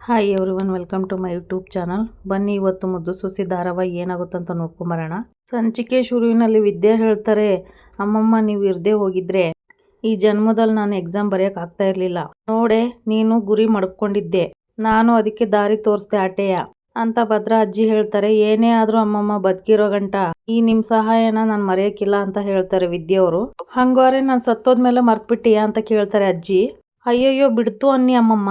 Hi everyone, welcome to my YouTube channel. ಬನ್ನಿ ಇವತ್ತು ಮುದ್ದು ಸೊಸಿ ಧಾರಾವಾಹಿ ಏನಾಗುತ್ತಂತ ನೋಡ್ಕೊಂಬರೋಣ. ಸಂಚಿಕೆ ಶುರುವಿನಲ್ಲಿ ವಿದ್ಯಾ ಹೇಳ್ತಾರೆ, ಅಮ್ಮಮ್ಮ ನೀವು ಇರದೇ ಹೋಗಿದ್ರೆ ಈ ಜನ್ಮದಲ್ಲಿ ನಾನು ಎಕ್ಸಾಮ್ ಬರೆಯೋಕೆ ಆಗ್ತಾ ಇರಲಿಲ್ಲ. ನೋಡೆ ನೀನು ಗುರಿ ಮಡ್ಕೊಂಡಿದ್ದೆ, ನಾನು ಅದಕ್ಕೆ ದಾರಿ ತೋರಿಸ್ದೆ ಆಟೆಯ ಅಂತ ಭದ್ರಾ ಅಜ್ಜಿ ಹೇಳ್ತಾರೆ. ಏನೇ ಆದ್ರೂ ಅಮ್ಮಮ್ಮ ಬದುಕಿರೋ ಗಂಟ ಈ ನಿಮ್ಮ ಸಹಾಯನ ನಾನು ಮರೆಯೋಕ್ಕಿಲ್ಲ ಅಂತ ಹೇಳ್ತಾರೆ ವಿದ್ಯೆಯವರು. ಹಂಗಾರೆ ನಾನು ಸತ್ತೋದ್ಮೇಲೆ ಮರ್ತ್ಬಿಟ್ಟಿಯಾ ಅಂತ ಕೇಳ್ತಾರೆ ಅಜ್ಜಿ. ಅಯ್ಯಯ್ಯೋ ಬಿಡ್ತು ಅನ್ನಿ ಅಮ್ಮಮ್ಮ,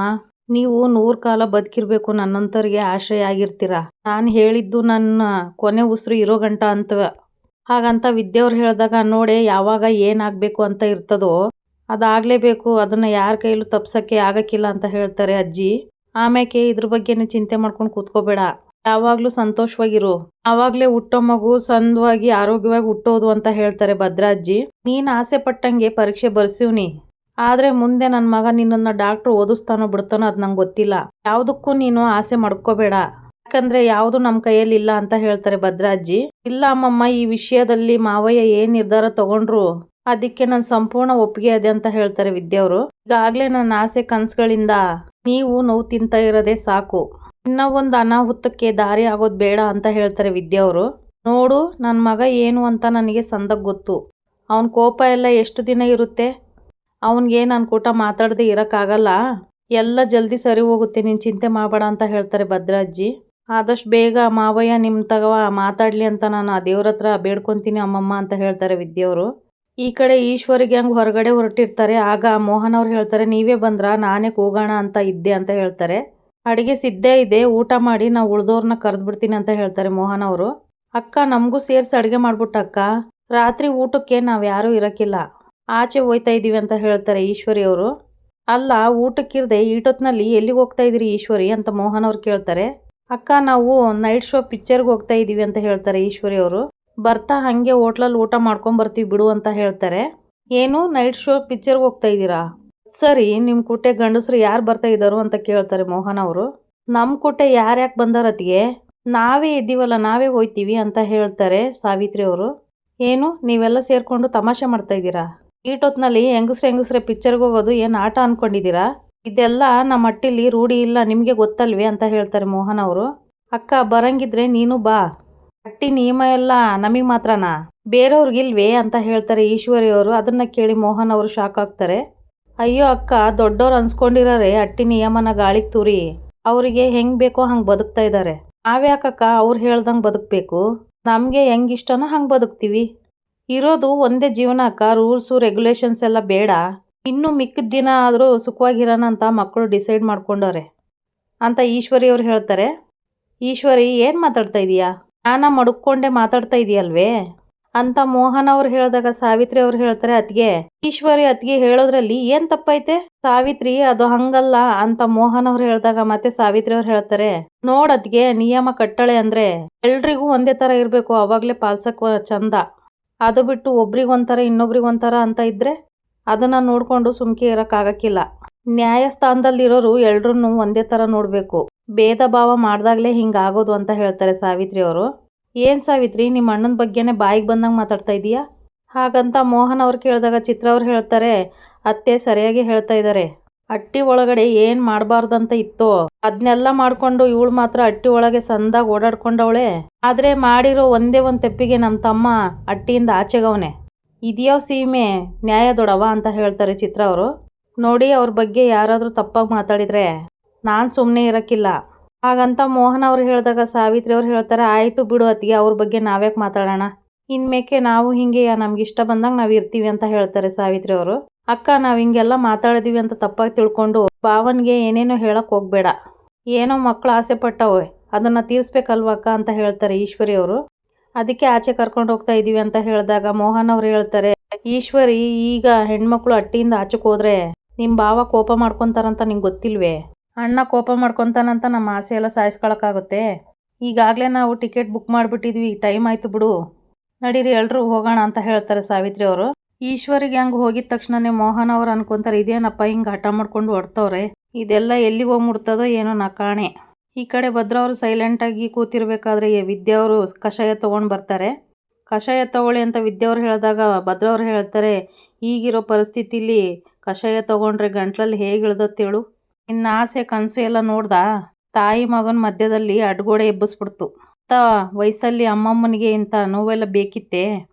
ನೀವು 100 ಕಾಲ ಬದುಕಿರ್ಬೇಕು, ನನ್ನಂತರಿಗೆ ಆಶ್ರಯ ಆಗಿರ್ತೀರ. ನಾನು ಹೇಳಿದ್ದು ನನ್ನ ಕೊನೆ ಉಸಿರು ಇರೋ ಗಂಟ ಅಂತವ. ಹಾಗಂತ ವಿದ್ಯೆಯವ್ರು ಹೇಳಿದಾಗ ನೋಡೆ ಯಾವಾಗ ಏನಾಗಬೇಕು ಅಂತ ಇರ್ತದೋ ಅದಾಗಲೇಬೇಕು, ಅದನ್ನು ಯಾರ ಕೈಲೂ ತಪ್ಸೋಕ್ಕೆ ಆಗಕ್ಕಿಲ್ಲ ಅಂತ ಹೇಳ್ತಾರೆ ಅಜ್ಜಿ. ಆಮೇಲೆ ಇದ್ರ ಬಗ್ಗೆನೇ ಚಿಂತೆ ಮಾಡ್ಕೊಂಡು ಕೂತ್ಕೋಬೇಡ, ಯಾವಾಗಲೂ ಸಂತೋಷವಾಗಿರು, ಆವಾಗಲೇ ಹುಟ್ಟೋ ಮಗು ಸಂದವಾಗಿ ಆರೋಗ್ಯವಾಗಿ ಹುಟ್ಟೋದು ಅಂತ ಹೇಳ್ತಾರೆ ಭದ್ರಾ ಅಜ್ಜಿ. ನೀನು ಆಸೆ ಪಟ್ಟಂಗೆ ಪರೀಕ್ಷೆ ಬರ್ಸಿವ್ನಿ, ಆದರೆ ಮುಂದೆ ನನ್ನ ಮಗ ನಿನ್ನನ್ನು ಡಾಕ್ಟ್ರು ಓದಿಸ್ತಾನೋ ಬಿಡ್ತಾನೋ ಅದು ನಂಗೆ ಗೊತ್ತಿಲ್ಲ. ಯಾವುದಕ್ಕೂ ನೀನು ಆಸೆ ಮಾಡ್ಕೋಬೇಡ, ಯಾಕಂದರೆ ಯಾವುದು ನಮ್ಮ ಕೈಯಲ್ಲಿ ಇಲ್ಲ ಅಂತ ಹೇಳ್ತಾರೆ ಭದ್ರಾ ಅಜ್ಜಿ. ಇಲ್ಲ ಅಮ್ಮಮ್ಮ, ಈ ವಿಷಯದಲ್ಲಿ ಮಾವಯ್ಯ ಏನು ನಿರ್ಧಾರ ತಗೊಂಡ್ರು ಅದಕ್ಕೆ ನಾನು ಸಂಪೂರ್ಣ ಒಪ್ಪಿಗೆ ಅದೆ ಅಂತ ಹೇಳ್ತಾರೆ ವಿದ್ಯೆಯವರು. ಈಗಾಗಲೇ ನನ್ನ ಆಸೆ ಕನಸುಗಳಿಂದ ನೀವು ನೋವು ತಿಂತ ಇರೋದೇ ಸಾಕು, ಇನ್ನೂ ಒಂದು ಅನಾಹುತಕ್ಕೆ ದಾರಿ ಆಗೋದು ಬೇಡ ಅಂತ ಹೇಳ್ತಾರೆ ವಿದ್ಯೆಯವರು. ನೋಡು ನನ್ನ ಮಗ ಏನು ಅಂತ ನನಗೆ ಸಂದಾಗ ಗೊತ್ತು, ಅವನ ಕೋಪ ಎಲ್ಲ ಎಷ್ಟು ದಿನ ಇರುತ್ತೆ, ಅವನಿಗೆ ನಾನು ಕೂಟ ಮಾತಾಡದೆ ಇರೋಕ್ಕಾಗಲ್ಲ, ಎಲ್ಲ ಜಲ್ದಿ ಸರಿ ಹೋಗುತ್ತೆ, ನೀನು ಚಿಂತೆ ಮಾಡಬೇಡ ಅಂತ ಹೇಳ್ತಾರೆ ಭದ್ರಾ ಅಜ್ಜಿ. ಆದಷ್ಟು ಬೇಗ ಮಾವಯ್ಯ ನಿಮ್ಮ ತಗವ ಮಾತಾಡಲಿ ಅಂತ ನಾನು ಆ ದೇವ್ರ ಹತ್ರ ಬೇಡ್ಕೊತೀನಿ ಅಮ್ಮಮ್ಮ ಅಂತ ಹೇಳ್ತಾರೆ ವಿದ್ಯೆಯವರು. ಈ ಕಡೆ ಈಶ್ವರಿಗೆ ಹಂಗೆ ಹೊರಗಡೆ ಹೊರಟಿರ್ತಾರೆ. ಆಗ ಮೋಹನ್ ಅವ್ರು ಹೇಳ್ತಾರೆ, ನೀವೇ ಬಂದ್ರಾ, ನಾನೇ ಕೂಗೋಣ ಅಂತ ಇದ್ದೆ ಅಂತ ಹೇಳ್ತಾರೆ. ಅಡುಗೆ ಸಿದ್ಧೇ ಇದೆ, ಊಟ ಮಾಡಿ ನಾವು ಉಳ್ದೋರ್ನ ಕರೆದ್ಬಿಡ್ತೀನಿ ಅಂತ ಹೇಳ್ತಾರೆ ಮೋಹನ್ ಅವರು. ಅಕ್ಕ ನಮಗೂ ಸೇರಿಸಿ ಅಡುಗೆ ಮಾಡ್ಬಿಟ್ಟು ಅಕ್ಕ, ರಾತ್ರಿ ಊಟಕ್ಕೆ ನಾವು ಯಾರೂ ಇರೋಕ್ಕಿಲ್ಲ, ಆಚೆ ಹೋಯ್ತಾ ಇದ್ದೀವಿ ಅಂತ ಹೇಳ್ತಾರೆ ಈಶ್ವರಿ ಅವರು. ಅಲ್ಲ ಊಟಕ್ಕಿರದೆ ಈಟೊತ್ತಿನಲ್ಲಿ ಎಲ್ಲಿಗೆ ಹೋಗ್ತಾ ಇದ್ದೀರಿ ಈಶ್ವರಿ ಅಂತ ಮೋಹನ್ ಅವ್ರು ಕೇಳ್ತಾರೆ. ಅಕ್ಕ ನಾವು ನೈಟ್ ಶೋ ಪಿಕ್ಚರ್ಗೆ ಹೋಗ್ತಾ ಇದ್ದೀವಿ ಅಂತ ಹೇಳ್ತಾರೆ ಈಶ್ವರಿ ಅವರು. ಬರ್ತಾ ಹಾಗೆ ಹೋಟ್ಲಲ್ಲಿ ಊಟ ಮಾಡ್ಕೊಂಬರ್ತೀವಿ ಬಿಡು ಅಂತ ಹೇಳ್ತಾರೆ. ಏನು ನೈಟ್ ಶೋ ಪಿಕ್ಚರ್ಗೆ ಹೋಗ್ತಾ ಇದ್ದೀರಾ, ಸರಿ ನಿಮ್ಮ ಕುಟೆ ಗಂಡಸ್ರು ಯಾರು ಬರ್ತಾ ಇದ್ದಾರೋ ಅಂತ ಕೇಳ್ತಾರೆ ಮೋಹನ್ ಅವರು. ನಮ್ಮ ಕುಟೆ ಯಾರ್ಯಾಕೆ ಬಂದಾರತ್ತಿಗೆ, ನಾವೇ ಇದ್ದೀವಲ್ಲ ನಾವೇ ಹೋಯ್ತೀವಿ ಅಂತ ಹೇಳ್ತಾರೆ ಸಾವಿತ್ರಿ ಅವರು. ಏನು ನೀವೆಲ್ಲ ಸೇರಿಕೊಂಡು ತಮಾಷೆ ಮಾಡ್ತಾ ಇದ್ದೀರಾ, ಈಟೊತ್ತಿನಲ್ಲಿ ಹೆಂಗಸ್ರೆ ಪಿಕ್ಚರ್ಗೆ ಹೋಗೋದು ಏನು ಆಟ ಅಂದ್ಕೊಂಡಿದ್ದೀರಾ, ಇದೆಲ್ಲ ನಮ್ಮ ಹಟ್ಟಿಲಿ ರೂಢಿ ಇಲ್ಲ, ನಿಮಗೆ ಗೊತ್ತಲ್ವೇ ಅಂತ ಹೇಳ್ತಾರೆ ಮೋಹನ್ ಅವರು. ಅಕ್ಕ ಬರಂಗಿದ್ರೆ ನೀನು ಬಾ, ಹಟ್ಟಿ ನಿಯಮ ಎಲ್ಲ ನಮಗೆ ಮಾತ್ರನಾ, ಬೇರೆಯವ್ರಿಗಿಲ್ವೇ ಅಂತ ಹೇಳ್ತಾರೆ ಈಶ್ವರಿ ಅವರು. ಅದನ್ನು ಕೇಳಿ ಮೋಹನ್ ಅವರು ಶಾಕ್ ಆಗ್ತಾರೆ. ಅಯ್ಯೋ ಅಕ್ಕ, ದೊಡ್ಡವ್ರು ಅನ್ಸ್ಕೊಂಡಿರೋರೆ ಹಟ್ಟಿ ನಿಯಮನ ಗಾಳಿಗೆ ತೂರಿ ಅವರಿಗೆ ಹೆಂಗೆ ಬೇಕೋ ಹಂಗೆ ಬದುಕ್ತಾ ಇದ್ದಾರೆ. ನಾವ್ಯಾಕಕ್ಕ ಅವ್ರು ಹೇಳ್ದಂಗೆ ಬದುಕಬೇಕು, ನಮಗೆ ಹೆಂಗೆ ಇಷ್ಟನೋ ಹಂಗೆ ಬದುಕ್ತೀವಿ. ಇರೋದು ಒಂದೇ ಜೀವನ ಅಕ್ಕ, ರೂಲ್ಸು ರೆಗ್ಯುಲೇಷನ್ಸ್ ಎಲ್ಲ ಬೇಡ, ಇನ್ನೂ ಮಿಕ್ಕಿದ ದಿನ ಆದರೂ ಸುಖವಾಗಿರೋಣ ಅಂತ ಮಕ್ಕಳು ಡಿಸೈಡ್ ಮಾಡ್ಕೊಂಡವ್ರೆ ಅಂತ ಈಶ್ವರಿ ಅವ್ರು ಹೇಳ್ತಾರೆ. ಈಶ್ವರಿ ಏನು ಮಾತಾಡ್ತಾ ಇದೀಯಾ, ನಾನ ಮಡ್ಕೊಂಡೆ ಮಾತಾಡ್ತಾ ಇದೆಯಲ್ವೇ ಅಂತ ಮೋಹನ್ ಅವ್ರು ಹೇಳಿದಾಗ ಸಾವಿತ್ರಿ ಅವ್ರು ಹೇಳ್ತಾರೆ, ಅತ್ತಿಗೆ ಈಶ್ವರಿ ಅತ್ತಿಗೆ ಹೇಳೋದ್ರಲ್ಲಿ ಏನು ತಪ್ಪೈತೆ ಸಾವಿತ್ರಿ, ಅದು ಹಂಗಲ್ಲ ಅಂತ ಮೋಹನ್ ಅವ್ರು ಹೇಳಿದಾಗ ಮತ್ತೆ ಸಾವಿತ್ರಿ ಅವ್ರು ಹೇಳ್ತಾರೆ, ನೋಡತ್ತಿಗೆ ನಿಯಮ ಕಟ್ಟಳೆ ಅಂದರೆ ಎಲ್ರಿಗೂ ಒಂದೇ ಥರ ಇರಬೇಕು, ಅವಾಗಲೇ ಪಾಲ್ಸಕ್ಕೆ ಚಂದ, ಅದು ಬಿಟ್ಟು ಒಬ್ರಿಗೊಂಥರ ಇನ್ನೊಬ್ರಿಗೊಂಥರ ಅಂತ ಇದ್ದರೆ ಅದನ್ನು ನೋಡಿಕೊಂಡು ಸುಮ್ಕೆ ಇರೋಕ್ಕಾಗಕ್ಕಿಲ್ಲ. ನ್ಯಾಯಸ್ಥಾನದಲ್ಲಿರೋರು ಎಲ್ರನ್ನೂ ಒಂದೇ ಥರ ನೋಡಬೇಕು, ಭೇದ ಭಾವ ಮಾಡ್ದಾಗಲೇ ಹಿಂಗಾಗೋದು ಅಂತ ಹೇಳ್ತಾರೆ ಸಾವಿತ್ರಿ ಅವರು. ಏನು ಸಾವಿತ್ರಿ, ನಿಮ್ಮ ಅಣ್ಣನ ಬಗ್ಗೆನೇ ಬಾಯಿಗೆ ಬಂದಂಗೆ ಮಾತಾಡ್ತಾ ಇದೀಯಾ ಹಾಗಂತ ಮೋಹನ್ ಅವ್ರು ಕೇಳಿದಾಗ ಚಿತ್ರ ಅವ್ರು ಹೇಳ್ತಾರೆ, ಅತ್ತೆ ಸರಿಯಾಗಿ ಹೇಳ್ತಾ ಇದ್ದಾರೆ, ಹಟ್ಟಿ ಒಳಗಡೆ ಏನು ಮಾಡಬಾರ್ದಂತ ಇತ್ತೋ ಅದನ್ನೆಲ್ಲ ಮಾಡಿಕೊಂಡು ಇವಳು ಮಾತ್ರ ಹಟ್ಟಿ ಒಳಗೆ ಸಂದಾಗ ಓಡಾಡ್ಕೊಂಡವಳೆ, ಆದರೆ ಮಾಡಿರೋ ಒಂದೇ ಒಂದು ತೆಪ್ಪಿಗೆ ನಮ್ಮ ತಮ್ಮ ಹಟ್ಟಿಯಿಂದ ಆಚೆಗವನೆ, ಇದ್ಯಾವ ಸೀಮೆ ನ್ಯಾಯ ದೊಡವ ಅಂತ ಹೇಳ್ತಾರೆ ಚಿತ್ರ ಅವರು. ನೋಡಿ ಅವ್ರ ಬಗ್ಗೆ ಯಾರಾದರೂ ತಪ್ಪಾಗಿ ಮಾತಾಡಿದರೆ ನಾನು ಸುಮ್ಮನೆ ಇರೋಕ್ಕಿಲ್ಲ ಹಾಗಂತ ಮೋಹನ್ ಅವ್ರು ಹೇಳಿದಾಗ ಸಾವಿತ್ರಿ ಅವ್ರು ಹೇಳ್ತಾರೆ, ಆಯಿತು ಬಿಡು ಅತ್ತಿಗೆ, ಅವ್ರ ಬಗ್ಗೆ ನಾವ್ಯಾಕೆ ಮಾತಾಡೋಣ, ಇನ್ಮೇಕೆ ನಾವು ಹಿಂಗೆ ನಮ್ಗೆ ಇಷ್ಟ ಬಂದಂಗೆ ನಾವು ಇರ್ತೀವಿ ಅಂತ ಹೇಳ್ತಾರೆ ಸಾವಿತ್ರಿ ಅವರು. ಅಕ್ಕ ನಾವು ಹಿಂಗೆಲ್ಲ ಮಾತಾಡಿದೀವಿ ಅಂತ ತಪ್ಪಾಗಿ ತಿಳ್ಕೊಂಡು ಭಾವನ್ಗೆ ಏನೇನೋ ಹೇಳಕ್ಕೆ ಹೋಗಬೇಡ, ಏನೋ ಮಕ್ಕಳು ಆಸೆ ಪಟ್ಟವೆ ಅದನ್ನು ತೀರಿಸ್ಬೇಕಲ್ವಕ್ಕ ಅಂತ ಹೇಳ್ತಾರೆ ಈಶ್ವರಿ ಅವರು. ಅದಕ್ಕೆ ಆಚೆ ಕರ್ಕೊಂಡು ಹೋಗ್ತಾ ಇದ್ದೀವಿ ಅಂತ ಹೇಳಿದಾಗ ಮೋಹನ್ ಅವ್ರು ಹೇಳ್ತಾರೆ, ಈಶ್ವರಿ ಈಗ ಹೆಣ್ಮಕ್ಳು ಹಟ್ಟಿಯಿಂದ ಆಚೆಗೆ ಹೋದ್ರೆ ನಿಮ್ಮ ಭಾವ ಕೋಪ ಮಾಡ್ಕೊತಾರಂತ ನಿಂಗೆ ಗೊತ್ತಿಲ್ವೇ, ಅಣ್ಣ ಕೋಪ ಮಾಡ್ಕೊತಾನಂತ ನಮ್ಮ ಆಸೆ ಎಲ್ಲ ಸಾಯಿಸ್ಕೊಳಕ್ಕಾಗುತ್ತೆ, ಈಗಾಗಲೇ ನಾವು ಟಿಕೆಟ್ ಬುಕ್ ಮಾಡಿಬಿಟ್ಟಿದ್ವಿ, ಟೈಮ್ ಆಯಿತು ಬಿಡು, ನಡೀರಿ ಎಲ್ಲರೂ ಹೋಗೋಣ ಅಂತ ಹೇಳ್ತಾರೆ ಸಾವಿತ್ರಿ ಅವರು. ಈಶ್ವರಿಗೆ ಹಂಗೆ ಹೋಗಿದ ತಕ್ಷಣನೇ ಮೋಹನ್ ಅವ್ರು ಅನ್ಕೊಂತಾರೆ, ಇದೇನಪ್ಪ ಹಿಂಗೆ ಹಠ ಮಾಡ್ಕೊಂಡು ಹೊಡ್ತವ್ರೆ, ಇದೆಲ್ಲ ಎಲ್ಲಿಗೆ ಹೋಗ್ಬಿಡ್ತದೋ ಏನೋ ನಾ ಕಾಣೆ. ಈ ಕಡೆ ಭದ್ರ ಅವರು ಸೈಲೆಂಟಾಗಿ ಕೂತಿರ್ಬೇಕಾದ್ರೆ ವಿದ್ಯಾ ಅವರು ಕಷಾಯ ತೊಗೊಂಡು ಬರ್ತಾರೆ. ಕಷಾಯ ತೊಗೊಳ್ಳಿ ಅಂತ ವಿದ್ಯಾ ಅವ್ರು ಹೇಳಿದಾಗ ಭದ್ರ ಅವ್ರು ಹೇಳ್ತಾರೆ, ಈಗಿರೋ ಪರಿಸ್ಥಿತಿಲಿ ಕಷಾಯ ತೊಗೊಂಡ್ರೆ ಗಂಟ್ಲಲ್ಲಿ ಹೇಗೆ ಇಳ್ದತ್ತೇಳು, ನಿನ್ನ ಆಸೆ ಕನಸು ಎಲ್ಲ ನೋಡ್ದ? ತಾಯಿ ಮಗನ ಮಧ್ಯದಲ್ಲಿ ಅಡ್ಗೋಡೆ ಎಬ್ಬಿಸ್ಬಿಡ್ತು. ಇಂಥ ವಯಸ್ಸಲ್ಲಿ ಅಮ್ಮಮ್ಮನಿಗೆ ಇಂಥ ನೋವೆಲ್ಲ ಬೇಕಿತ್ತೇ?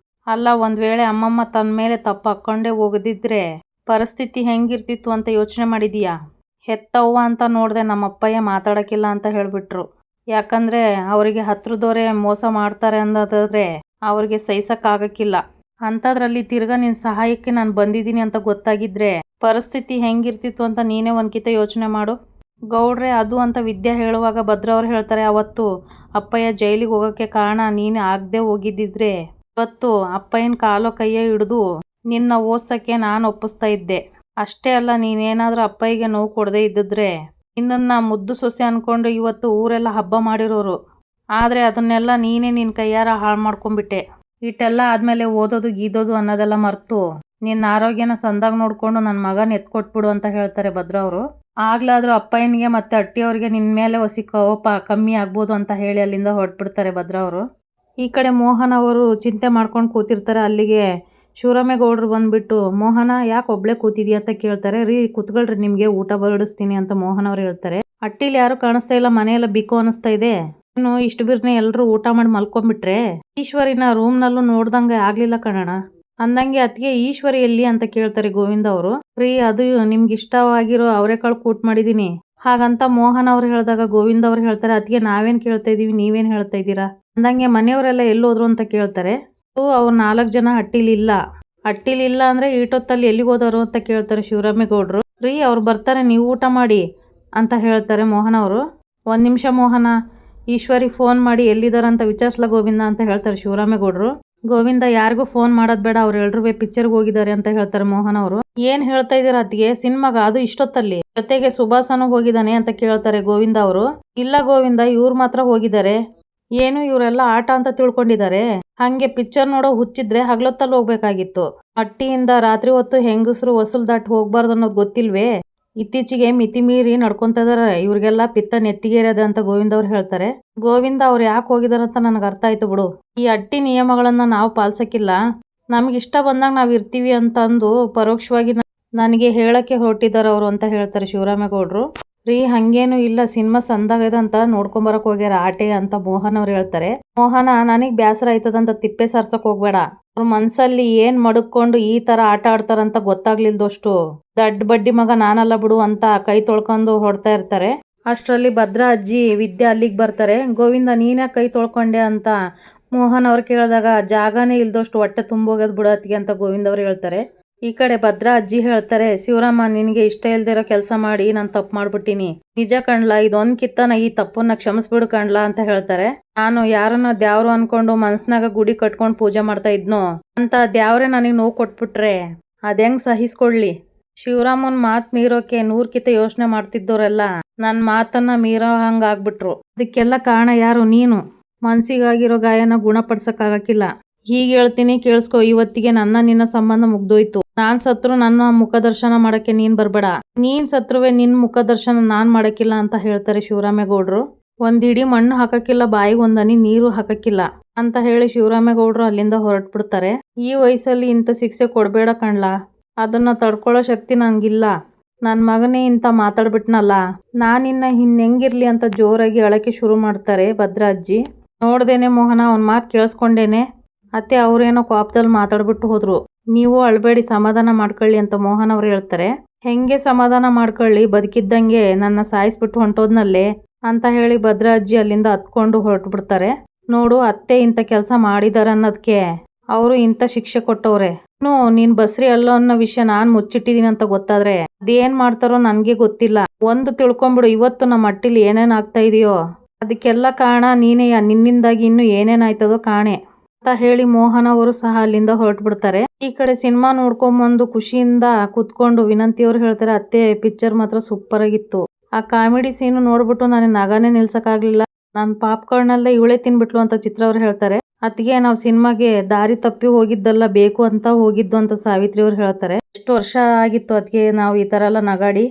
ಅಲ್ಲ, ಒಂದು ವೇಳೆ ಅಮ್ಮಮ್ಮ ತನ್ನ ಮೇಲೆ ತಪ್ಪು ಹಾಕ್ಕೊಂಡೇ ಹೋಗದಿದ್ರೆ ಪರಿಸ್ಥಿತಿ ಹೆಂಗಿರ್ತಿತ್ತು ಅಂತ ಯೋಚನೆ ಮಾಡಿದೀಯಾ? ಹೆತ್ತವ್ವ ಅಂತ ನೋಡಿದೆ ನಮ್ಮಪ್ಪಯ್ಯ ಮಾತಾಡೋಕ್ಕಿಲ್ಲ ಅಂತ ಹೇಳಿಬಿಟ್ರು. ಯಾಕಂದರೆ ಅವರಿಗೆ ಹತ್ರದವರೇ ಮೋಸ ಮಾಡ್ತಾರೆ ಅನ್ನೋದಾದರೆ ಅವ್ರಿಗೆ ಸಹಿಸೋಕ್ಕಾಗಕ್ಕಿಲ್ಲ. ಅಂಥದ್ರಲ್ಲಿ ತಿರ್ಗಾ ನಿನ್ನ ಸಹಾಯಕ್ಕೆ ನಾನು ಬಂದಿದ್ದೀನಿ ಅಂತ ಗೊತ್ತಾಗಿದ್ರೆ ಪರಿಸ್ಥಿತಿ ಹೆಂಗಿರ್ತಿತ್ತು ಅಂತ ನೀನೇ ಒಂದ್ಕಿತ ಯೋಚನೆ ಮಾಡು. ಗೌಡ್ರೆ, ಅದು ಅಂತ ವಿದ್ಯೆ ಹೇಳುವಾಗ ಭದ್ರವ್ರು ಹೇಳ್ತಾರೆ, ಅವತ್ತು ಅಪ್ಪಯ್ಯ ಜೈಲಿಗೆ ಹೋಗೋಕ್ಕೆ ಕಾರಣ ನೀನು ಆಗದೆ ಹೋಗಿದ್ದಿದ್ರೆ ಇವತ್ತು ಅಪ್ಪಯ್ಯನ ಕಾಲೋ ಕೈಯೋ ಹಿಡಿದು ನಿನ್ನ ಓದ್ಸೋಕ್ಕೆ ನಾನು ಒಪ್ಪಿಸ್ತಾ ಇದ್ದೆ. ಅಷ್ಟೇ ಅಲ್ಲ, ನೀನೇನಾದರೂ ಅಪ್ಪಯ್ಯಗೆ ನೋವು ಕೊಡದೇ ಇದ್ದಿದ್ರೆ ನಿನ್ನನ್ನು ಮುದ್ದು ಸೊಸೆ ಅಂದ್ಕೊಂಡು ಇವತ್ತು ಊರೆಲ್ಲ ಹಬ್ಬ ಮಾಡಿರೋರು. ಆದರೆ ಅದನ್ನೆಲ್ಲ ನೀನೇ ನಿನ್ನ ಕೈಯಾರ ಹಾಳು ಮಾಡ್ಕೊಂಬಿಟ್ಟೆ. ಇಟ್ಟೆಲ್ಲ ಆದಮೇಲೆ ಓದೋದು ಗೀದೋದು ಅನ್ನೋದೆಲ್ಲ ಮರೆತು ನಿನ್ನ ಆರೋಗ್ಯನ ಸಂದಾಗ ನೋಡಿಕೊಂಡು ನನ್ನ ಮಗನ ಎತ್ಕೊಟ್ಬಿಡು ಅಂತ ಹೇಳ್ತಾರೆ ಭದ್ರವರು. ಆಗ್ಲಾದರೂ ಅಪ್ಪಯ್ಯನಿಗೆ ಮತ್ತು ಅಟ್ಟಿಯವ್ರಿಗೆ ನಿನ್ನ ಮೇಲೆ ಹೊಸಿ ಕೋಪ ಕಮ್ಮಿ ಆಗ್ಬೋದು ಅಂತ ಹೇಳಿ ಅಲ್ಲಿಂದ ಹೊರಟ್ಬಿಡ್ತಾರೆ ಭದ್ರವರು. ಈ ಕಡೆ ಮೋಹನ್ ಅವರು ಚಿಂತೆ ಮಾಡ್ಕೊಂಡು ಕೂತಿರ್ತಾರೆ. ಅಲ್ಲಿಗೆ ಶಿವರಾಮೇಗೌಡರು ಬಂದುಬಿಟ್ಟು, ಮೋಹನ ಯಾಕೆ ಒಬ್ಳೆ ಕೂತಿದ್ಯಾ ಅಂತ ಕೇಳ್ತಾರೆ. ರೀ ಕೂತ್ಕೊಳ್ರಿ, ನಿಮಗೆ ಊಟ ಬಡಿಸ್ತೀನಿ ಅಂತ ಮೋಹನ್ ಅವ್ರು ಹೇಳ್ತಾರೆ. ಅಟ್ಟಿಲಿ ಯಾರು ಕಾಣಿಸ್ತಾ ಇಲ್ಲ, ಮನೆಯೆಲ್ಲ ಬಿಕ್ಕೋ ಅನಿಸ್ತಾ ಇದೆ. ಇನ್ನು ಇಷ್ಟು ಬಿರ್ನೆ ಎಲ್ಲರೂ ಊಟ ಮಾಡಿ ಮಲ್ಕೊಂಡ್ಬಿಟ್ರೆ? ಈಶ್ವರಿನ ರೂಮ್ನಲ್ಲೂ ನೋಡ್ದಂಗೆ ಆಗಲಿಲ್ಲ ಕಣಣ. ಅಂದಂಗೆ ಅತ್ತಿಗೆ ಈಶ್ವರಿ ಎಲ್ಲಿ ಅಂತ ಕೇಳ್ತಾರೆ ಗೋವಿಂದ ಅವರು. ರೀ, ಅದು ನಿಮ್ಗೆ ಇಷ್ಟವಾಗಿರೋ ಅವರೆಕಾಳು ಕೂಟ್ ಮಾಡಿದ್ದೀನಿ ಹಾಗಂತ ಮೋಹನ್ ಅವ್ರು ಹೇಳಿದಾಗ ಗೋವಿಂದ ಅವ್ರು ಹೇಳ್ತಾರೆ, ಅತ್ತಿಗೆ ನಾವೇನು ಕೇಳ್ತಾ ಇದ್ದೀವಿ, ನೀವೇನು ಹೇಳ್ತಾ ಇದ್ದೀರಾ? ಅಂದಂಗೆ ಮನೆಯವರೆಲ್ಲ ಎಲ್ಲೋದ್ರು ಅಂತ ಕೇಳ್ತಾರೆ. ಅವ್ರು 4 ಜನ ಹಟ್ಟಿಲಿಲ್ಲ. ಹಟ್ಟಿಲಿಲ್ಲ ಅಂದರೆ ಈಟೊತ್ತಲ್ಲಿ ಎಲ್ಲಿಗೆ ಹೋದವರು ಅಂತ ಕೇಳ್ತಾರೆ ಶಿವರಾಮೇಗೌಡರು. ರೀ, ಅವ್ರು ಬರ್ತಾರೆ, ನೀವು ಊಟ ಮಾಡಿ ಅಂತ ಹೇಳ್ತಾರೆ ಮೋಹನ್ ಅವರು. 1 ನಿಮಿಷ ಮೋಹನ, ಈಶ್ವರಿ ಫೋನ್ ಮಾಡಿ ಎಲ್ಲಿದ್ದಾರಂತ ವಿಚಾರಿಸ್ಲ ಗೋವಿಂದ ಅಂತ ಹೇಳ್ತಾರೆ ಶಿವರಾಮೇಗೌಡರು. ಗೋವಿಂದ, ಯಾರಿಗೂ ಫೋನ್ ಮಾಡೋದು ಬೇಡ, ಅವ್ರು ಎಲ್ರೂ ಪಿಕ್ಚರ್ಗೆ ಹೋಗಿದ್ದಾರೆ ಅಂತ ಹೇಳ್ತಾರೆ ಮೋಹನ್ ಅವರು. ಏನು ಹೇಳ್ತಾ ಇದ್ದೀರಾ ಅತ್ತಿಗೆ, ಸಿನಿಮಾಗ ಅದು ಇಷ್ಟೊತ್ತಲ್ಲಿ? ಜೊತೆಗೆ ಸುಭಾಸನು ಹೋಗಿದ್ದಾನೆ ಅಂತ ಕೇಳ್ತಾರೆ ಗೋವಿಂದ ಅವರು. ಇಲ್ಲ ಗೋವಿಂದ, ಇವ್ರು ಮಾತ್ರ ಹೋಗಿದ್ದಾರೆ. ಏನು ಇವರೆಲ್ಲ ಆಟ ಅಂತ ತಿಳ್ಕೊಂಡಿದ್ದಾರೆ? ಹಂಗೆ ಪಿಕ್ಚರ್ ನೋಡೋ ಹುಚ್ಚಿದ್ರೆ ಹಗಲೊತ್ತಲ್ಲಿ ಹೋಗ್ಬೇಕಾಗಿತ್ತು. ಹಟ್ಟಿಯಿಂದ ರಾತ್ರಿ ಹೊತ್ತು ಹೆಂಗಸರು ವಸೂಲ್ ದಾಟ್ ಹೋಗ್ಬಾರ್ದು ಅನ್ನೋದು ಗೊತ್ತಿಲ್ವೇ? ಇತ್ತೀಚೆಗೆ ಮಿತಿ ಮೀರಿ ನಡ್ಕೊಂತ ಇದಾರೆ, ಇವ್ರಿಗೆಲ್ಲ ಪಿತ್ತ ನೆತ್ತಿಗೇರಿದೆ ಅಂತ ಗೋವಿಂದ ಅವ್ರು ಹೇಳ್ತಾರೆ. ಗೋವಿಂದ, ಅವ್ರು ಯಾಕೆ ಹೋಗಿದಾರಂತ ನನಗೆ ಅರ್ಥ ಆಯ್ತು ಬಿಡು. ಈ ಹಟ್ಟಿ ನಿಯಮಗಳನ್ನ ನಾವು ಪಾಲಿಸಕ್ಕಿಲ್ಲ, ನಮ್ಗೆ ಇಷ್ಟ ಬಂದಾಗ ನಾವು ಇರ್ತೀವಿ ಅಂತಂದು ಪರೋಕ್ಷವಾಗಿ ನನಗೆ ಹೇಳಕ್ಕೆ ಹೊರಟಿದ್ದಾರೆ ಅವರು ಅಂತ ಹೇಳ್ತಾರೆ ಶಿವರಾಮೇಗೌಡರು. ರೀ, ಹಂಗೇನು ಇಲ್ಲ, ಸಿನಿಮಾ ಸಂದಾಗದ ಅಂತ ನೋಡ್ಕೊಂಬರಕ್ ಹೋಗ್ಯಾರ ಆಟೆ ಅಂತ ಮೋಹನ್ ಅವ್ರು ಹೇಳ್ತಾರೆ. ಮೋಹನ, ನನಗೆ ಬೇಸರ ಆಯ್ತದಂತ ತಿಪ್ಪೆ ಸಾರ್ಸಕ್ ಹೋಗ್ಬೇಡ. ಅವ್ರ ಮನ್ಸಲ್ಲಿ ಏನ್ ಮಡುಕೊಂಡು ಈ ತರ ಆಟ ಆಡ್ತಾರಂತ ಗೊತ್ತಾಗ್ಲಿಲ್ದಷ್ಟು ದಡ್ಡ ಬಡ್ಡಿ ಮಗ ನಾನಲ್ಲ ಬಿಡು ಅಂತ ಕೈ ತೊಳ್ಕೊಂಡು ಹೊಡ್ತಾ ಇರ್ತಾರೆ. ಅಷ್ಟರಲ್ಲಿ ಭದ್ರಾ ಅಜ್ಜಿ ವಿದ್ಯಾ ಅಲ್ಲಿಗೆ ಬರ್ತಾರೆ. ಗೋವಿಂದ, ನೀನೇ ಕೈ ತೊಳ್ಕೊಂಡೆ ಅಂತ ಮೋಹನ್ ಅವ್ರು ಕೇಳಿದಾಗ, ಜಾಗನೇ ಇಲ್ದಷ್ಟು ಹೊಟ್ಟೆ ತುಂಬೋಗೋದು ಬಿಡತ್ತಿಗೆ ಅಂತ ಗೋವಿಂದ ಅವ್ರು ಹೇಳ್ತಾರೆ. ಈ ಕಡೆ ಭದ್ರಾ ಅಜ್ಜಿ ಹೇಳ್ತಾರೆ, ಶಿವರಾಮ, ನಿನಗೆ ಇಷ್ಟ ಇಲ್ದಿರೋ ಕೆಲಸ ಮಾಡಿ ನಾನು ತಪ್ಪು ಮಾಡ್ಬಿಟ್ಟಿನಿ. ನಿಜ ಕಣ್ಲಾ, ಇದೊಂದು ಕಿತ್ತನ ಈ ತಪ್ಪನ್ನ ಕ್ಷಮಿಸ್ಬಿಡು ಕಣ್ಲಾ ಅಂತ ಹೇಳ್ತಾರೆ. ನಾನು ಯಾರನ್ನ ದ್ಯಾವ್ರು ಅನ್ಕೊಂಡು ಮನ್ಸ್ನಾಗ ಗುಡಿ ಕಟ್ಕೊಂಡು ಪೂಜೆ ಮಾಡ್ತಾ ಇದ್ನೋ ಅಂತ ದ್ಯಾವ್ರೆ ನನಗೆ ನೋವು ಕೊಟ್ಬಿಟ್ರೆ ಅದೆಂಗ್ ಸಹಿಸ್ಕೊಳ್ಳಿ? ಶಿವರಾಮನ್ ಮಾತು ಮೀರೋಕೆ 100 ಕಿತ ಯೋಚನೆ ಮಾಡ್ತಿದ್ದವರೆಲ್ಲ ನನ್ನ ಮಾತನ್ನ ಮೀರೋ ಹಂಗಾಗ್ಬಿಟ್ರು. ಅದಕ್ಕೆಲ್ಲ ಕಾರಣ ಯಾರು? ನೀನು. ಮನ್ಸಿಗಾಗಿರೋ ಗಾಯನ ಗುಣಪಡಿಸಕ್ಕಾಗಕ್ಕಿಲ್ಲ. ಹೀಗೆ ಹೇಳ್ತೀನಿ ಕೇಳಿಸ್ಕೊ, ಇವತ್ತಿಗೆ ನನ್ನ ನಿನ್ನ ಸಂಬಂಧ ಮುಗ್ದೋಯ್ತು. ನಾನ್ ಸತ್ರು ನನ್ನ ಮುಖ ದರ್ಶನ ಮಾಡಕ್ಕೆ ನೀನ್ ಬರ್ಬೇಡ, ನೀನ್ ಸತ್ರುವೆ ನಿನ್ ಮುಖ ದರ್ಶನ ನಾನ್ ಮಾಡಕ್ಕಿಲ್ಲ ಅಂತ ಹೇಳ್ತಾರೆ ಶಿವರಾಮೇಗೌಡರು. ಒಂದಿಡಿ ಮಣ್ಣು ಹಾಕಕ್ಕಿಲ್ಲ, ಬಾಯಿಗೆ ಒಂದನಿ ನೀರು ಹಾಕಕ್ಕಿಲ್ಲ ಅಂತ ಹೇಳಿ ಶಿವರಾಮೇಗೌಡರು ಅಲ್ಲಿಂದ ಹೊರಟ್ಬಿಡ್ತಾರೆ. ಈ ವಯಸ್ಸಲ್ಲಿ ಇಂಥ ಶಿಕ್ಷೆ ಕೊಡಬೇಡ ಕಣ್ಲಾ, ಅದನ್ನ ತಡ್ಕೊಳ್ಳೋ ಶಕ್ತಿ ನಂಗಿಲ್ಲ. ನನ್ನ ಮಗನೇ ಇಂಥ ಮಾತಾಡ್ಬಿಟ್ನಲ್ಲ, ನಾನಿನ್ನ ಹೆಂಗಿರ್ಲಿ ಅಂತ ಜೋರಾಗಿ ಅಳಕ್ಕೆ ಶುರು ಮಾಡ್ತಾರೆ ಭದ್ರಾ ಅಜ್ಜಿ. ನೋಡ್ದೇನೆ ಮೋಹನ, ಅವನ ಮಾತು ಕೇಳಿಸ್ಕೊಂಡೇನೆ ಅತ್ತೆ, ಅವ್ರೇನೋ ಕೋಪದಲ್ಲಿ ಮಾತಾಡ್ಬಿಟ್ಟು ಹೋದ್ರು. ನೀವು ಅಳ್ಬೇಡಿ, ಸಮಾಧಾನ ಮಾಡ್ಕೊಳ್ಳಿ ಅಂತ ಮೋಹನ್ ಅವ್ರು ಹೇಳ್ತಾರೆ. ಹೆಂಗೆ ಸಮಾಧಾನ ಮಾಡ್ಕೊಳ್ಳಿ, ಬದುಕಿದ್ದಂಗೆ ನನ್ನ ಸಾಯಿಸ್ಬಿಟ್ಟು ಹೊಂಟೋದ್ನಲ್ಲೇ ಅಂತ ಹೇಳಿ ಭದ್ರಾ ಅಜ್ಜಿ ಅಲ್ಲಿಂದ ಹತ್ಕೊಂಡು ಹೊರಟುಬಿಡ್ತಾರೆ. ನೋಡು, ಅತ್ತೆ ಇಂಥ ಕೆಲಸ ಮಾಡಿದಾರೆ ಅನ್ನೋದಕ್ಕೆ ಅವರು ಇಂಥ ಶಿಕ್ಷೆ ಕೊಟ್ಟವ್ರೆ. ನೀನ್ ಬಸ್ರಿ ಅಲ್ಲೋ ಅನ್ನೋ ವಿಷಯ ನಾನು ಮುಚ್ಚಿಟ್ಟಿದೀನಿ ಅಂತ ಗೊತ್ತಾದ್ರೆ ಅದೇನ್ ಮಾಡ್ತಾರೋ ನನಗೆ ಗೊತ್ತಿಲ್ಲ. ಒಂದು ತಿಳ್ಕೊಂಬಿಡು, ಇವತ್ತು ನಮ್ಮ ಹಟ್ಟಿಲಿ ಏನೇನ್ ಆಗ್ತಾ ಇದೆಯೋ ಅದಕ್ಕೆಲ್ಲ ಕಾರಣ ನೀನೆಯ, ನಿನ್ನಿಂದಾಗಿ ಇನ್ನು ಏನೇನಾಯ್ತದೋ ಕಾಣೆ ಅಂತ ಹೇಳಿ ಮೋಹನ್ ಅವರು ಸಹ ಅಲ್ಲಿಂದ ಹೊರಟ್ಬಿಡ್ತಾರೆ. ಈ ಕಡೆ ಸಿನಿಮಾ ನೋಡ್ಕೊಂಬಂದು ಖುಷಿಯಿಂದ ಕುತ್ಕೊಂಡು ವಿನಂತಿಯವ್ರು ಹೇಳ್ತಾರೆ, ಅತ್ತೆ ಪಿಕ್ಚರ್ ಮಾತ್ರ ಸೂಪರ್ ಆಗಿತ್ತು. ಆ ಕಾಮಿಡಿ ಸೀನು ನೋಡ್ಬಿಟ್ಟು ನನಗೆ ನಗಾನೇ ನಿಲ್ಸಕ್ಕಾಗ್ಲಿಲ್ಲ. ನನ್ನ ಪಾಪ್ಕಾರ್ನಲ್ಲೇ ಇವಳೇ ತಿನ್ಬಿಟ್ಲು ಅಂತ ಚಿತ್ರ ಅವ್ರು ಹೇಳ್ತಾರೆ. ಅತ್ತಿಗೆ, ನಾವು ಸಿನಿಮಾಗೆ ದಾರಿ ತಪ್ಪಿ ಹೋಗಿದ್ದಲ್ಲ, ಬೇಕು ಅಂತ ಹೋಗಿದ್ದು ಅಂತ ಸಾವಿತ್ರಿ ಅವ್ರು ಹೇಳ್ತಾರೆ. ಎಷ್ಟು ವರ್ಷ ಆಗಿತ್ತು ಅದಕ್ಕೆ ನಾವು ಈ ತರ ಎಲ್ಲ ನಗಾಡಿ.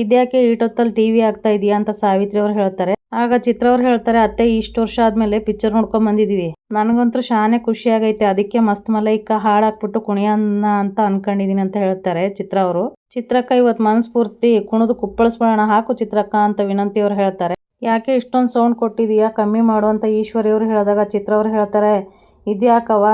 ಇದ್ಯಾಕೆ ಈಟೊತ್ತಲ್ಲಿ ಟಿವಿ ಆಗ್ತಾ ಇದೆಯಾ ಅಂತ ಸಾವಿತ್ರಿ ಅವ್ರು ಹೇಳ್ತಾರೆ. ಆಗ ಚಿತ್ರ ಅವ್ರು ಹೇಳ್ತಾರೆ, ಅತ್ತೆ ಇಷ್ಟು ವರ್ಷ ಆದ್ಮೇಲೆ ಪಿಕ್ಚರ್ ನೋಡ್ಕೊಂಡ್ ಬಂದಿದೀವಿ. ನನಗಂತೂ ಶಾನೆ ಖುಷಿ ಆಗೈತೆ. ಅದಕ್ಕೆ ಮಸ್ತ್ ಮಲೈಕ ಹಾಡಾಕ್ಬಿಟ್ಟು ಕುಣಿಯನ್ನ ಅಂತ ಅನ್ಕೊಂಡಿದೀನಿ ಅಂತ ಹೇಳ್ತಾರೆ ಚಿತ್ರ ಅವರು. ಚಿತ್ರಕ್ಕ ಇವತ್ತು ಮನಸ್ಫೂರ್ತಿ ಕುಣಿದು ಕುಪ್ಪಳಿಸ್ಬಿಡೋಣ ಹಾಕು ಚಿತ್ರಕ್ಕ ಅಂತ ವಿನಂತಿ ಅವ್ರು ಹೇಳ್ತಾರೆ. ಯಾಕೆ ಇಷ್ಟೊಂದು ಸೌಂಡ್ ಕೊಟ್ಟಿದೀಯಾ, ಕಮ್ಮಿ ಮಾಡು ಅಂತ ಈಶ್ವರಿ ಅವರು ಹೇಳಿದಾಗ ಚಿತ್ರ ಅವ್ರು ಹೇಳ್ತಾರೆ, ಇದ್ಯಾಕವ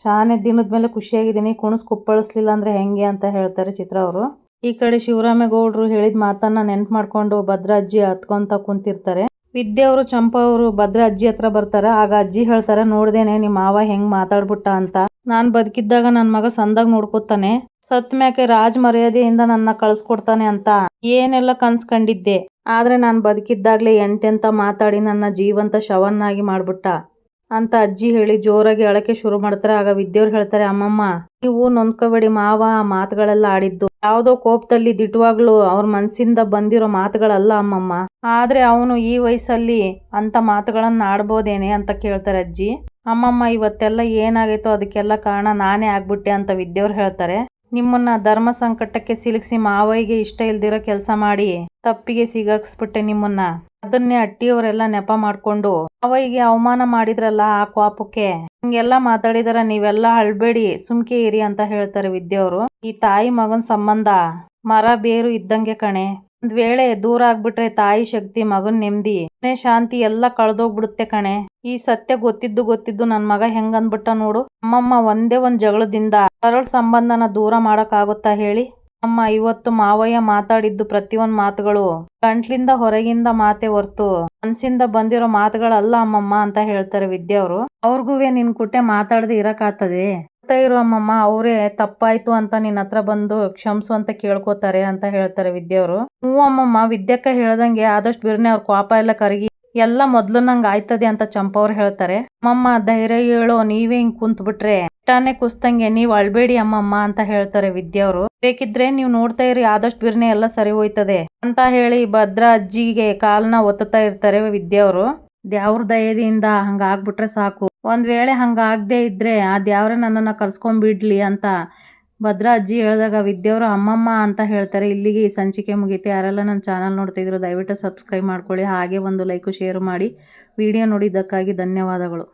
ಶಾನೆ ದಿನದ ಮೇಲೆ ಖುಷಿಯಾಗಿದ್ದೀನಿ, ಕುಪ್ಪಳಿಸ್ಲಿಲ್ಲ ಅಂದ್ರೆ ಹೆಂಗೆ ಅಂತ ಹೇಳ್ತಾರೆ ಚಿತ್ರ ಅವರು. ಈ ಕಡೆ ಶಿವರಾಮೇಗೌಡರು ಹೇಳಿದ ಮಾತನ್ನ ನೆನ್ಪು ಮಾಡ್ಕೊಂಡು ಭದ್ರ ಅಜ್ಜಿ ಹತ್ಕೊಂತ ಕುಂತಿರ್ತಾರೆ. ವಿದ್ಯಾ ಅವರು ಚಂಪಾ ಅವರು ಭದ್ರ ಅಜ್ಜಿ ಹತ್ರ ಬರ್ತಾರೆ. ಆಗ ಅಜ್ಜಿ ಹೇಳ್ತಾರೆ, ನೋಡ್ದೇನೆ ನಿಮ್ಮ ಮಾವ ಹೆಂಗ್ ಮಾತಾಡ್ಬಿಟ್ಟ ಅಂತ. ನಾನ್ ಬದುಕಿದ್ದಾಗ ನನ್ ಮಗ ಸಂದಾಗ ನೋಡ್ಕೊತಾನೆ, ಸತ್ ಮ್ಯಾಕೆ ರಾಜ್ ಮರ್ಯಾದೆಯಿಂದ ನನ್ನ ಕಳ್ಸ್ಕೊಡ್ತಾನೆ ಅಂತ ಏನೆಲ್ಲ ಕನ್ಸ್ ಕಂಡಿದ್ದೆ. ಆದ್ರೆ ನಾನ್ ಬದುಕಿದ್ದಾಗ್ಲೇ ಎಂತೆಂತ ಮಾತಾಡಿ ನನ್ನ ಜೀವಂತ ಶವನ್ನಾಗಿ ಮಾಡ್ಬಿಟ್ಟ ಅಂತ ಅಜ್ಜಿ ಹೇಳಿ ಜೋರಾಗಿ ಅಳಕೆ ಶುರು ಮಾಡ್ತಾರೆ. ಆಗ ವಿದ್ಯವ್ರು ಹೇಳ್ತಾರೆ, ಅಮ್ಮಮ್ಮ ನೀವು ನೊಂದ್ಕೋಬೇಡಿ, ಮಾವ ಆ ಮಾತುಗಳೆಲ್ಲ ಆಡಿದ್ದು ಯಾವುದೋ ಕೋಪದಲ್ಲಿ ದಿಟ್ಟವಾಗ್ಲೂ ಅವ್ರ ಮನ್ಸಿಂದ ಬಂದಿರೋ ಮಾತುಗಳಲ್ಲ ಅಮ್ಮಮ್ಮ. ಆದ್ರೆ ಅವನು ಈ ವಯಸ್ಸಲ್ಲಿ ಅಂತ ಮಾತುಗಳನ್ನ ಆಡ್ಬೋದೇನೆ ಅಂತ ಕೇಳ್ತಾರೆ ಅಜ್ಜಿ. ಅಮ್ಮಮ್ಮ ಇವತ್ತೆಲ್ಲ ಏನಾಗೈತೋ ಅದಕ್ಕೆಲ್ಲ ಕಾರಣ ನಾನೇ ಆಗ್ಬಿಟ್ಟೆ ಅಂತ ವಿದ್ಯವ್ರು ಹೇಳ್ತಾರೆ. ನಿಮ್ಮನ್ನ ಧರ್ಮ ಸಂಕಟಕ್ಕೆ ಸಿಲುಕಿಸಿ ಮಾವಯ್ಯಗೆ ಇಷ್ಟ ಇಲ್ದಿರೋ ಕೆಲಸ ಮಾಡಿ ತಪ್ಪಿಗೆ ಸಿಗಾಕ್ಸ್ಬಿಟ್ಟೆ ನಿಮ್ಮನ್ನ. ಅದನ್ನೇ ಅಟ್ಟಿಯವರೆಲ್ಲ ನೆಪ ಮಾಡ್ಕೊಂಡು ಮಾವಯ್ಯಗೆ ಅವಮಾನ ಮಾಡಿದ್ರಲ್ಲ, ಆ ಕೋಪಕ್ಕೆ ಹಿಂಗೆಲ್ಲ ಮಾತಾಡಿದಾರ. ನೀವೆಲ್ಲ ಅಳ್ಬೇಡಿ, ಸುಮ್ಕೆ ಇರಿ ಅಂತ ಹೇಳ್ತಾರೆ ವಿದ್ಯವ್ರು. ಈ ತಾಯಿ ಮಗನ್ ಸಂಬಂಧ ಮರ ಬೇರು ಇದ್ದಂಗೆ ಕಣೆ. ಒಂದ್ ವೇಳೆ ದೂರ ಆಗ್ಬಿಟ್ರೆ ತಾಯಿ ಶಕ್ತಿ, ಮಗನ್ ನೆಮ್ಮದಿ, ಮನೆ ಶಾಂತಿ ಎಲ್ಲ ಕಳ್ದೋಗ್ಬಿಡುತ್ತೆ ಕಣೆ. ಈ ಸತ್ಯ ಗೊತ್ತಿದ್ದು ನನ್ ಮಗ ಹೆಂಗ್ ಅಂದ್ಬಿಟ್ಟ ನೋಡು. ಅಮ್ಮಮ್ಮ ಒಂದೇ ಒಂದ್ ಜಗಳದಿಂದ ಸರಳ ಸಂಬಂಧನ ದೂರ ಮಾಡಕ್ ಆಗುತ್ತಾ ಹೇಳಿ. ಅಮ್ಮ ಇವತ್ತು ಮಾವಯ್ಯ ಮಾತಾಡಿದ್ದು ಪ್ರತಿಯೊಂದ್ ಮಾತುಗಳು ಗಂಟ್ಲಿಂದ ಹೊರಗಿಂದ ಮಾತೆ ಹೊರ್ತು ಮನ್ಸಿಂದ ಬಂದಿರೋ ಮಾತುಗಳಲ್ಲ ಅಮ್ಮಮ್ಮ ಅಂತ ಹೇಳ್ತಾರೆ ವಿದ್ಯವ್ರು. ಅವ್ರಿಗೂವೆ ನಿನ್ ಕುಟ್ಟೆ ಮಾತಾಡದೆ ಇರಕಾಗ್ತದೆ ಇರೋ ಅಮ್ಮಮ್ಮ, ಅವರೇ ತಪ್ಪಾಯ್ತು ಅಂತ ನಿನ್ನ ಹತ್ರ ಬಂದು ಕ್ಷಮಿಸು ಅಂತ ಕೇಳ್ಕೊತಾರೆ ಅಂತ ಹೇಳ್ತಾರೆ ವಿದ್ಯವ್ರು. ಹ್ಞೂ ಅಮ್ಮಮ್ಮ, ವಿದ್ಯಕ್ಕ ಹೇಳ್ದಂಗೆ ಆದಷ್ಟು ಬಿರ್ನೆ ಅವ್ರ ಕೋಪ ಎಲ್ಲ ಕರಗಿ ಎಲ್ಲ ಮೊದ್ಲು ನಂಗೆ ಆಯ್ತದೆ ಅಂತ ಚಂಪಾ ಅವ್ರು ಹೇಳ್ತಾರೆ. ಅಮ್ಮಮ್ಮ ಧೈರ್ಯ ಹೇಳೋ, ನೀವೇ ಹಿಂಗ್ ಕುಂತ್ ಬಿಟ್ರೆ ಇಷ್ಟಾನೇ ಕುಸ್ತಂಗೆ, ನೀವ್ ಅಳ್ಬೇಡಿ ಅಮ್ಮಮ್ಮ ಅಂತ ಹೇಳ್ತಾರೆ ವಿದ್ಯವ್ರು. ಬೇಕಿದ್ರೆ ನೀವ್ ನೋಡ್ತಾ ಇರಿ, ಆದಷ್ಟು ಬಿರ್ನೆ ಎಲ್ಲ ಸರಿ ಹೋಯ್ತದೆ ಅಂತ ಹೇಳಿ ಭದ್ರ ಅಜ್ಜಿಗೆ ಕಾಲ್ನ ಒತ್ತುತ್ತಾ ಇರ್ತಾರೆ ವಿದ್ಯವ್ರು. ದ್ಯಾವ್ರ ದಯದಿಂದ ಹಂಗ ಆಗ್ಬಿಟ್ರೆ ಸಾಕು. ಒಂದ್ ವೇಳೆ ಹಂಗ ಆಗದೆ ಇದ್ರೆ ಆ ದ್ಯಾವ್ರ ನನ್ನನ್ನ ಕರ್ಸ್ಕೊಂಡ್ಬಿಡ್ಲಿ ಅಂತ ಭದ್ರ ಅಜ್ಜಿ ಹೇಳಿದಾಗ ವಿದ್ಯವ್ರು ಅಮ್ಮಮ್ಮ ಅಂತ ಹೇಳ್ತಾರೆ. ಇಲ್ಲಿಗೆ ಈ ಸಂಚಿಕೆ ಮುಗೀತೆ. ಯಾರೆಲ್ಲ ನನ್ನ ಚಾನಲ್ ನೋಡ್ತಿದ್ರು ದಯವಿಟ್ಟು ಸಬ್ಸ್ಕ್ರೈಬ್ ಮಾಡ್ಕೊಳ್ಳಿ. ಹಾಗೆ ಒಂದು ಲೈಕು ಶೇರ್ ಮಾಡಿ. ವಿಡಿಯೋ ನೋಡಿದ್ದಕ್ಕಾಗಿ ಧನ್ಯವಾದಗಳು.